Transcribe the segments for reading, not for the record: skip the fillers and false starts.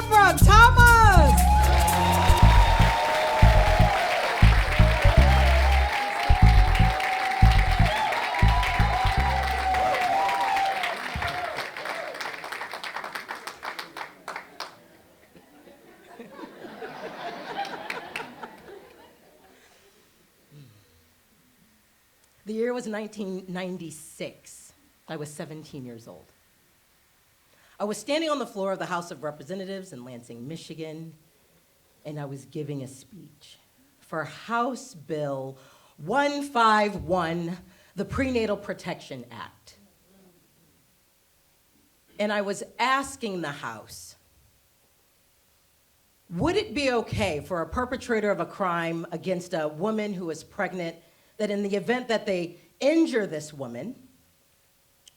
Deborah Thomas. The year was 1996. I was 17 years old. I was standing on the floor of the House of Representatives in Lansing, Michigan, and I was giving a speech for House Bill 151, the Prenatal Protection Act. And I was asking the House, would it be okay for a perpetrator of a crime against a woman who is pregnant that in the event that they injure this woman,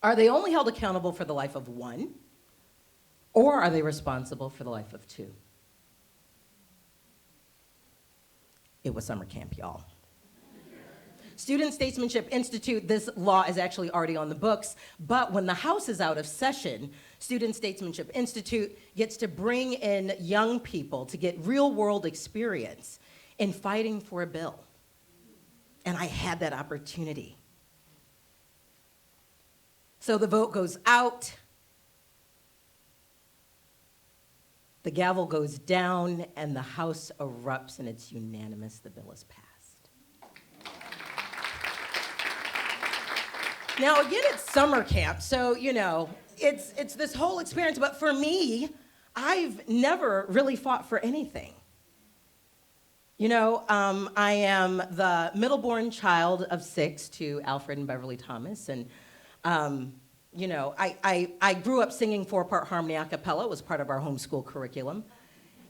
are they only held accountable for the life of one, or are they responsible for the life of two? It was summer camp, y'all. Student Statesmanship Institute, this law is actually already on the books, but when the House is out of session, Student Statesmanship Institute gets to bring in young people to get real-world experience in fighting for a bill. And I had that opportunity. So the vote goes out, the gavel goes down, and the House erupts, and it's unanimous. The bill is passed. Now, again, it's summer camp, so, it's this whole experience. But for me, I've never really fought for anything. I am the middle-born child of 6 to Alfred and Beverly Thomas, and I grew up singing 4-part harmony a cappella. It was part of our homeschool curriculum.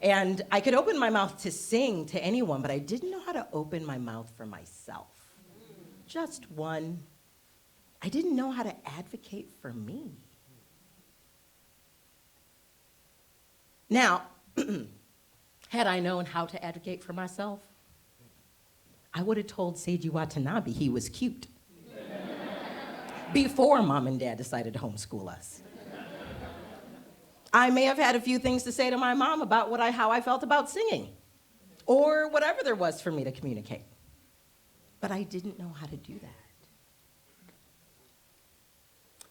And I could open my mouth to sing to anyone, but I didn't know how to open my mouth for myself. Just one. I didn't know how to advocate for me. Now, had I known how to advocate for myself, I would have told Seiji Watanabe he was cute before Mom and Dad decided to homeschool us. I may have had a few things to say to my mom about how I felt about singing, or whatever there was for me to communicate. But I didn't know how to do that.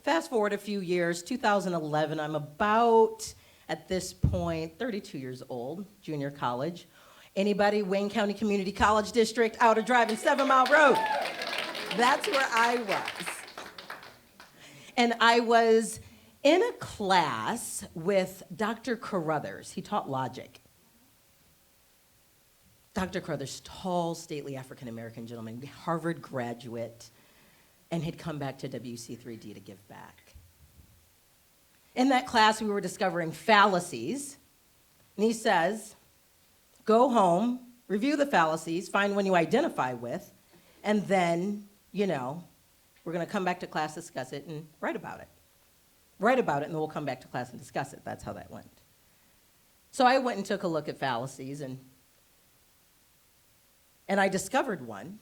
Fast forward a few years, 2011, I'm about, at this point, 32 years old, junior college. Anybody, Wayne County Community College District, outer driving 7 Mile Road. That's where I was. And I was in a class with Dr. Carruthers. He taught logic. Dr. Carruthers, tall, stately African-American gentleman, Harvard graduate, and had come back to WC3D to give back. In that class, we were discovering fallacies, and he says, go home, review the fallacies, find one you identify with, and then, we're going to come back to class, discuss it, and write about it. Write about it, and then we'll come back to class and discuss it. That's how that went. So I went and took a look at fallacies, and I discovered one.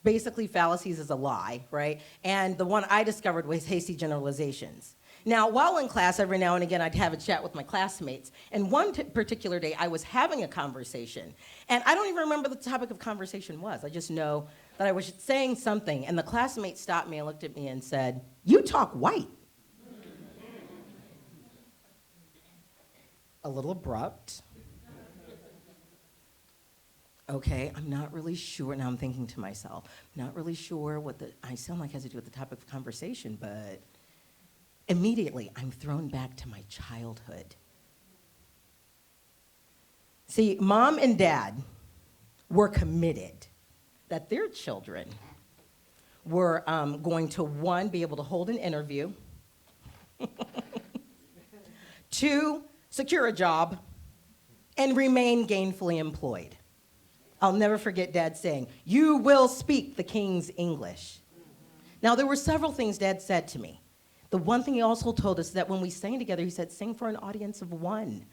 Basically, fallacies is a lie, right? And the one I discovered was hasty generalizations. Now, while in class, every now and again, I'd have a chat with my classmates. And one particular day, I was having a conversation. And I don't even remember the topic of conversation was. I just know that I was saying something, and the classmate stopped me and looked at me and said, "You talk white." A little abrupt. Okay, I'm not really sure. Now I'm thinking to myself, not really sure I sound like it has to do with the topic of conversation, but immediately I'm thrown back to my childhood. See, Mom and Dad were committed that their children were going to, 1, be able to hold an interview, 2, secure a job, and remain gainfully employed. I'll never forget Dad saying, "You will speak the King's English." Now, there were several things Dad said to me. The one thing he also told us that when we sang together, he said, sing for an audience of 1.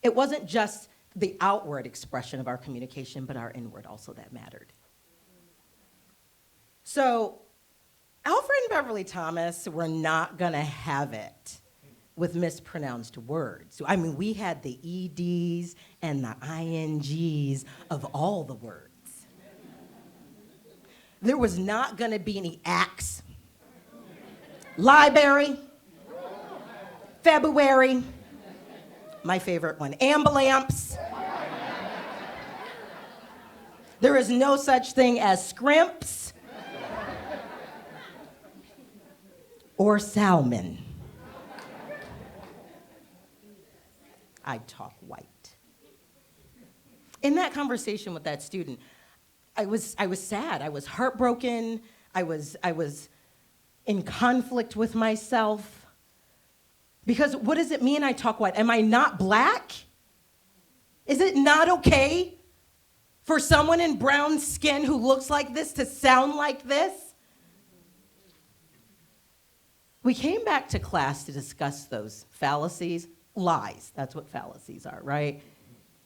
It wasn't just the outward expression of our communication, but our inward also that mattered. So Alfred and Beverly Thomas were not going to have it with mispronounced words. I mean, we had the EDs and the INGs of all the words. There was not gonna be any acts, library, February, my favorite one, ambulance. There is no such thing as scrimps or salmon. I talk white. In that conversation with that student, I was sad. I was heartbroken. I was in conflict with myself. Because what does it mean I talk white? Am I not black? Is it not okay for someone in brown skin who looks like this to sound like this? We came back to class to discuss those fallacies. Lies, that's what fallacies are, right?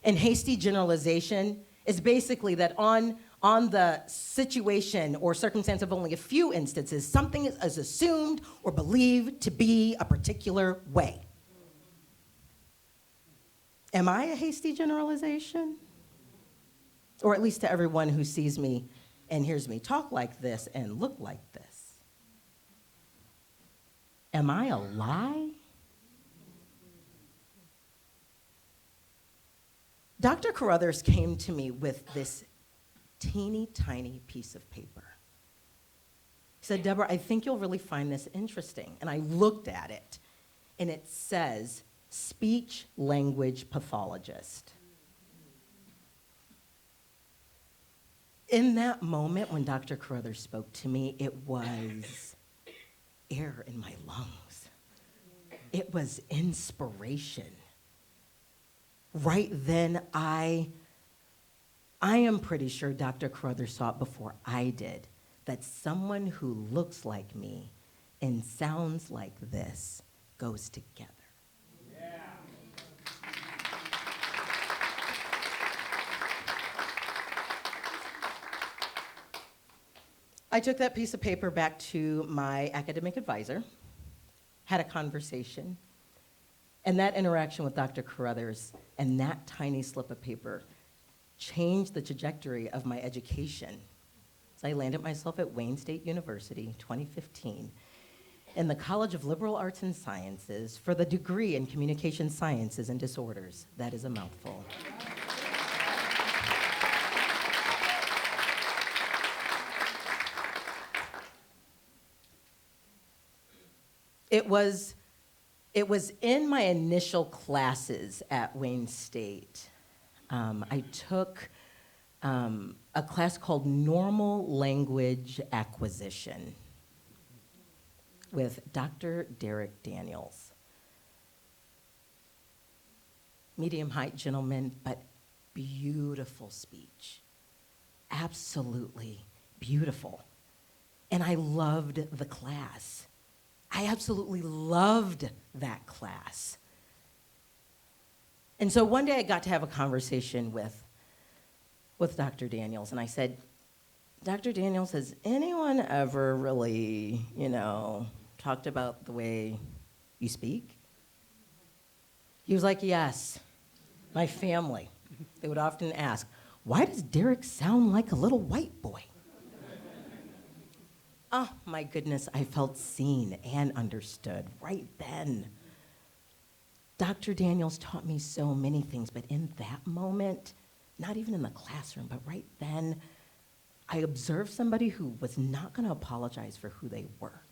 And hasty generalization is basically that on the situation or circumstance of only a few instances, something is assumed or believed to be a particular way. Am I a hasty generalization? Or at least to everyone who sees me and hears me talk like this and look like this. Am I a lie? Dr. Carruthers came to me with this teeny tiny piece of paper. He said, Deborah, I think you'll really find this interesting. And I looked at it, and it says, speech language pathologist. In that moment when Dr. Carruthers spoke to me, it was air in my lungs. It was inspiration. Right then, I am pretty sure Dr. Carruthers saw it before I did, that someone who looks like me and sounds like this goes together. Yeah. I took that piece of paper back to my academic advisor, had a conversation, and that interaction with Dr. Carruthers and that tiny slip of paper changed the trajectory of my education. So I landed myself at Wayne State University, 2015, in the College of Liberal Arts and Sciences for the degree in Communication Sciences and Disorders. That is a mouthful. It was in my initial classes at Wayne State. I took a class called Normal Language Acquisition with Dr. Derek Daniels. Medium height gentleman, but beautiful speech. Absolutely beautiful. And I loved the class. I absolutely loved that class. And so one day I got to have a conversation with Dr. Daniels, and I said, Dr. Daniels, has anyone ever really, talked about the way you speak? He was like, yes, my family. They would often ask, why does Derek sound like a little white boy? Oh, my goodness, I felt seen and understood right then. Dr. Daniels taught me so many things, but in that moment, not even in the classroom, but right then, I observed somebody who was not going to apologize for who they were.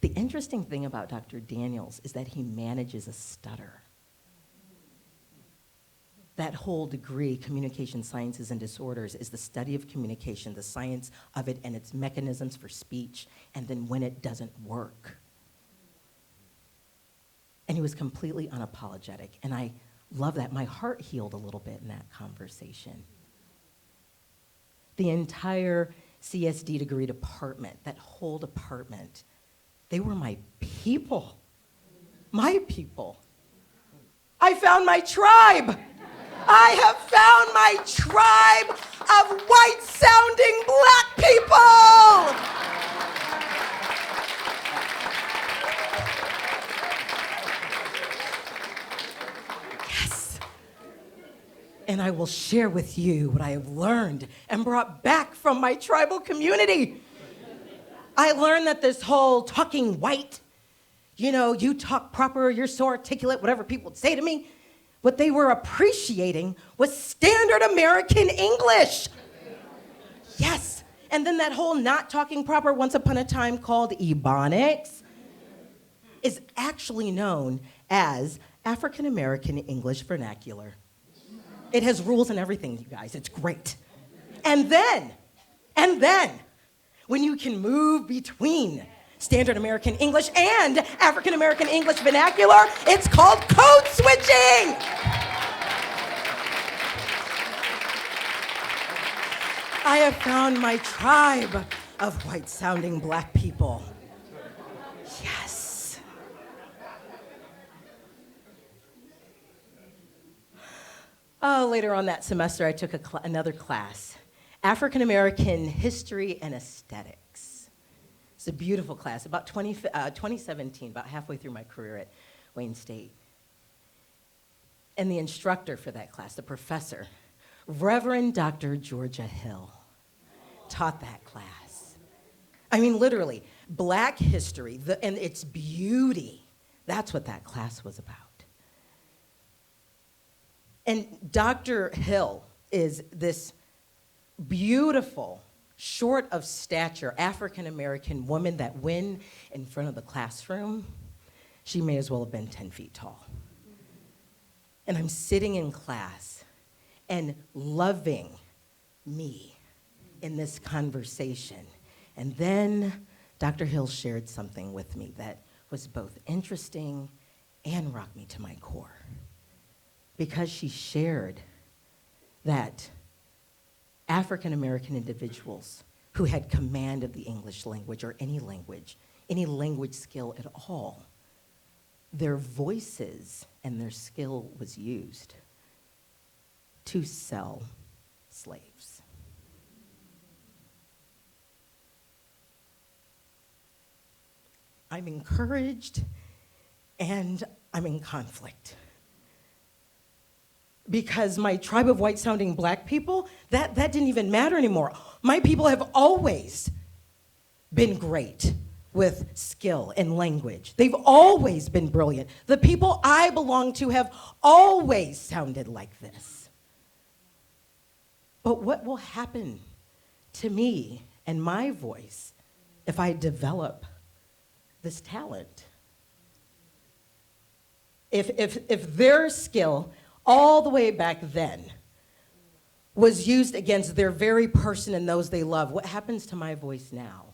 The interesting thing about Dr. Daniels is that he manages a stutter. That whole degree, Communication Sciences and Disorders, is the study of communication, the science of it and its mechanisms for speech, and then when it doesn't work. And he was completely unapologetic, and I love that. My heart healed a little bit in that conversation. The entire CSD degree department, that whole department, they were my people. My people. I found my tribe. I have found my tribe of white-sounding black people. will share with you what I have learned and brought back from my tribal community. I learned that this whole talking white, you talk proper, you're so articulate, whatever people would say to me, what they were appreciating was standard American English. Yes. And then that whole not talking proper, once upon a time called Ebonics, is actually known as African American English Vernacular. It has rules and everything, you guys. It's great. And then, when you can move between standard American English and African American English Vernacular, it's called code switching. I have found my tribe of white-sounding black people. Yes. Oh, later on that semester, I took another class, African American History and Aesthetics. It's a beautiful class, about 2017, about halfway through my career at Wayne State. And the instructor for that class, the professor, Reverend Dr. Georgia Hill, taught that class. I mean, literally, black history and its beauty, that's what that class was about. And Dr. Hill is this beautiful, short of stature, African-American woman that when in front of the classroom, she may as well have been 10 feet tall. And I'm sitting in class and loving me in this conversation. And then Dr. Hill shared something with me that was both interesting and rocked me to my core. Because she shared that African American individuals who had command of the English language or any language skill at all, their voices and their skill was used to sell slaves. I'm encouraged and I'm in conflict. Because my tribe of white-sounding black people, that didn't even matter anymore. My people have always been great with skill and language. They've always been brilliant. The people I belong to have always sounded like this. But what will happen to me and my voice if I develop this talent? If their skill all the way back then was used against their very person and those they love, what happens to my voice now?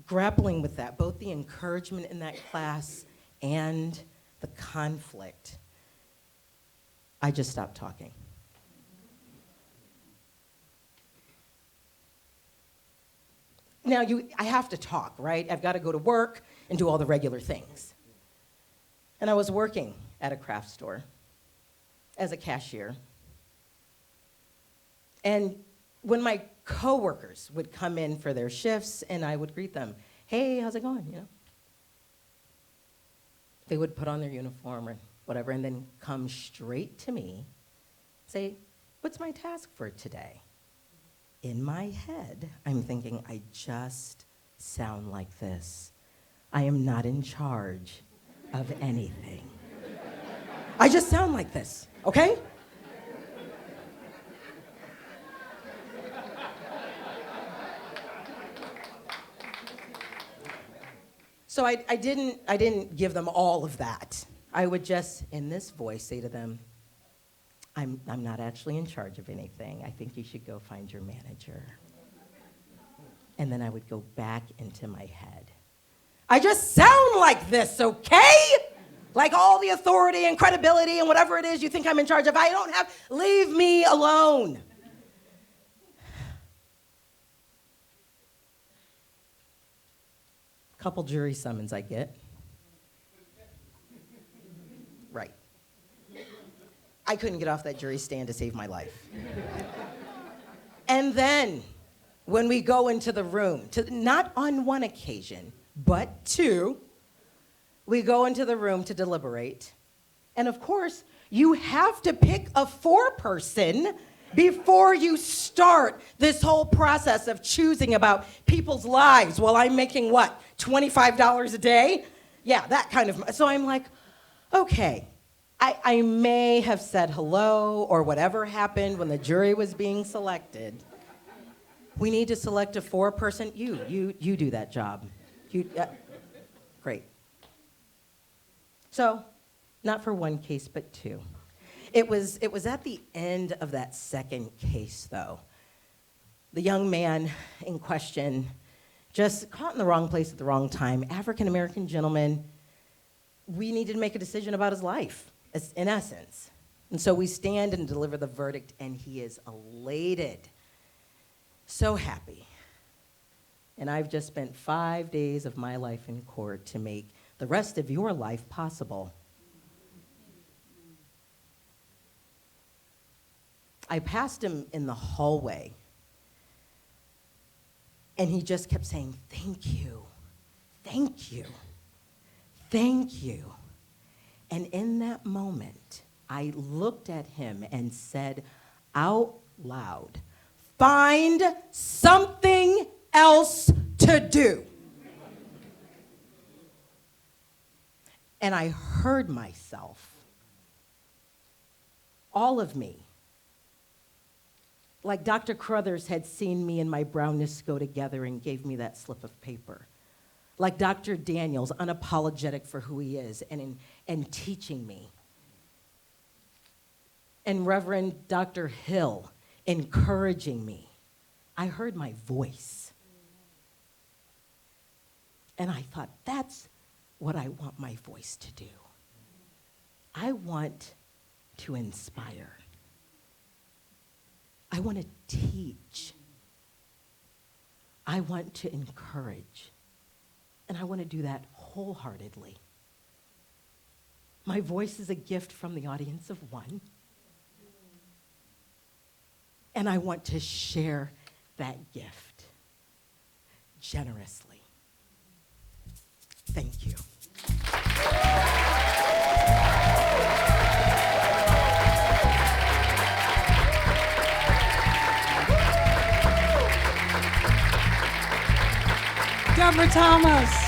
Grappling with that, both the encouragement in that class and the conflict, I just stopped talking. Now, I have to talk, right? I've got to go to work and do all the regular things. And I was working at a craft store as a cashier. And when my coworkers would come in for their shifts and I would greet them, hey, how's it going, They would put on their uniform or whatever and then come straight to me, say, what's my task for today? In my head, I'm thinking, I just sound like this. I am not in charge of anything. I just sound like this, okay? So I didn't give them all of that. I would just, in this voice, say to them, I'm not actually in charge of anything. I think you should go find your manager. And then I would go back into my head. I just sound like this, okay? Like all the authority and credibility and whatever it is you think I'm in charge of, I don't have, leave me alone. Couple jury summons I get. Right. I couldn't get off that jury stand to save my life. And then, when we go into the room, not on one occasion, but two, We go into the room to deliberate. And of course, you have to pick a 4-person before you start this whole process of choosing about people's lives while I'm making what, $25 a day? Yeah, that kind of. So I'm like, okay, I may have said hello or whatever happened when the jury was being selected. We need to select a 4-person. You do that job. Great. So, not for one case, but 2. It was at the end of that second case, though. The young man in question, just caught in the wrong place at the wrong time, African-American gentleman, we needed to make a decision about his life, in essence. And so we stand and deliver the verdict, and he is elated, so happy. And I've just spent 5 days of my life in court to make the rest of your life possible. I passed him in the hallway, and he just kept saying, thank you, thank you, thank you. And in that moment, I looked at him and said out loud, find something else to do. And I heard myself, all of me, like Dr. Crothers had seen me and my brownness go together and gave me that slip of paper. Like Dr. Daniels, unapologetic for who he is and teaching me. And Reverend Dr. Hill encouraging me. I heard my voice. And I thought, that's what I want my voice to do. I want to inspire. I want to teach. I want to encourage. And I want to do that wholeheartedly. My voice is a gift from the audience of one. And I want to share that gift generously. Thank you. Deborah Thomas.